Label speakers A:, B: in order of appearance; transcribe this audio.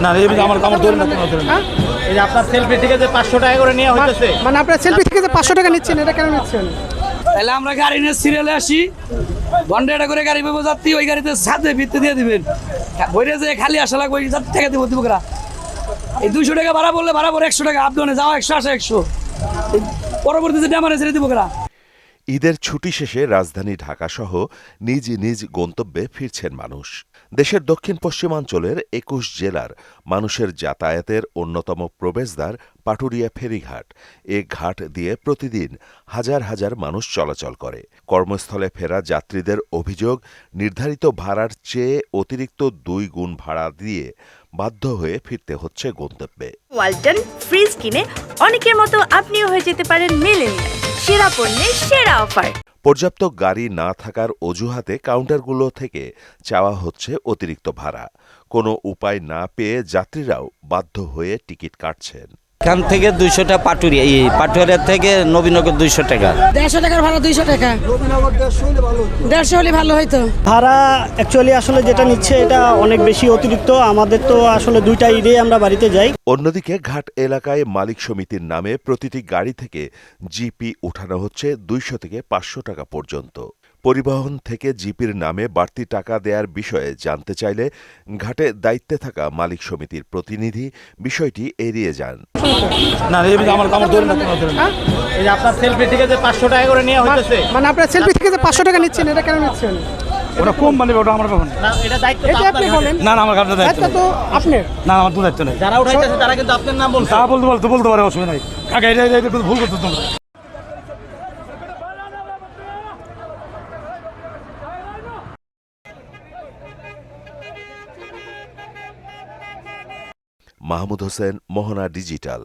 A: না এই আমার আমার ধরে না
B: হ্যাঁ?
A: এই যে আপনার সেলফি থেকে যে 500 টাকা করে নেওয়া হইতেছে
B: মানে আপনার সেলফি থেকে যে 500 টাকা নিচ্ছেন, এটা কেন নিচ্ছেন?
C: তাহলে আমরা গাড়ি নিয়ে সিরিয়ালে আসি, ঘন্টা করে গাড়ি পাবো যাত্রী, ওই গাড়িতে সাথে ভিত্তি দিয়ে দিবেন, বইরে যে খালি আসা লাগবে ওই যাত্রী টাকা দিব দিবকরা। এই 200 টাকা ভাড়া বললে ভাড়া পড়ে 100 টাকা, আপনি যাওয়া 100 আসা 100, পরবর্তীতে ড্যামারে ছেড়ে দিবকরা।
D: ঈদের ছুটি শেষে রাজধানী ঢাকাসহ নিজ নিজ গন্তব্যে ফিরছেন মানুষ। দেশের দক্ষিণ পশ্চিমাঞ্চলের 21 জেলার মানুষের যাতায়াতের অন্যতম প্রবেশদ্বার পাটুরিয়া ফেরিঘাট। এ ঘাট দিয়ে প্রতিদিন হাজার হাজার মানুষ চলাচল করে। কর্মস্থলে ফেরা যাত্রীদের অভিযোগ, নির্ধারিত ভাড়ার চেয়ে অতিরিক্ত 2 গুণ ভাড়া দিয়ে বাধ্য হয়ে ফিরতে হচ্ছে গন্তব্যে।
E: ওয়ালটন ফ্রিজ কিনে অনেকের মতো আপনিও হয়ে যেতে পারেন মিলেনিয়াল। সেরা পণ্যের সেরা অফার।
D: পর্যাপ্ত গাড়ি না থাকার অজুহাতে কাউন্টারগুলো থেকে চাওয়া হচ্ছে অতিরিক্ত ভাড়া। কোনো উপায় না পেয়ে যাত্রীরাও বাধ্য হয়ে টিকিট কাটছেন।
F: এখান থেকে 200 টাকা পাটুরিয়া থেকে নবীনগর 200 টাকা।
B: 150 টাকার ভাড়া 200 টাকা। 150 হলে ভালো হইতো।
G: ভাড়া অ্যাকচুয়ালি আসলে যেটা নিচ্ছে এটা অনেক বেশি অতিরিক্ত। আমাদের তো আসলে 2টা ঈদে আমরা বাড়িতে যাই।
D: অন্যদিকে ঘাট এলাকায় মালিক সমিতির নামে প্রতিটি গাড়ি থেকে জিপি উঠানো হচ্ছে 200 থেকে 500 টাকা পর্যন্ত। পরিবহন থেকে জিপির নামে বাড়তি টাকা দেওয়ার বিষয়ে জানতে চাইলে ঘাটে দায়িত্বে থাকা মালিক সমিতির প্রতিনিধি বিষয়টি এড়িয়ে যান।
A: না এই আমার ধরে না
B: হ্যাঁ?
A: এই যে আপনার সেলফি থেকে যে 500 টাকা করে নেওয়া হইতেছে
B: মানে আপনার সেলফি থেকে যে 500 টাকা নিচ্ছেন, এটা কেন নিচ্ছেন?
A: ওটা কম মানে ওটা আমার পাবেন না, এটা দায়িত্ব তো
B: এটা আপনি
A: আপনার।
B: বলেন।
A: না না আমার কাছে দায়িত্ব
B: দায়িত্ব তো আপনার।
A: না আমার তো দায়িত্ব নেই। যারা উঠাইতেছে তারা কিন্তু আপনার নাম বলছে। তা বলতে পারে, অসুবিধা নাই। কাকা এটা ভুল করতে তোমরা।
D: মাহমুদ হোসেন, মোহনা ডিজিটাল।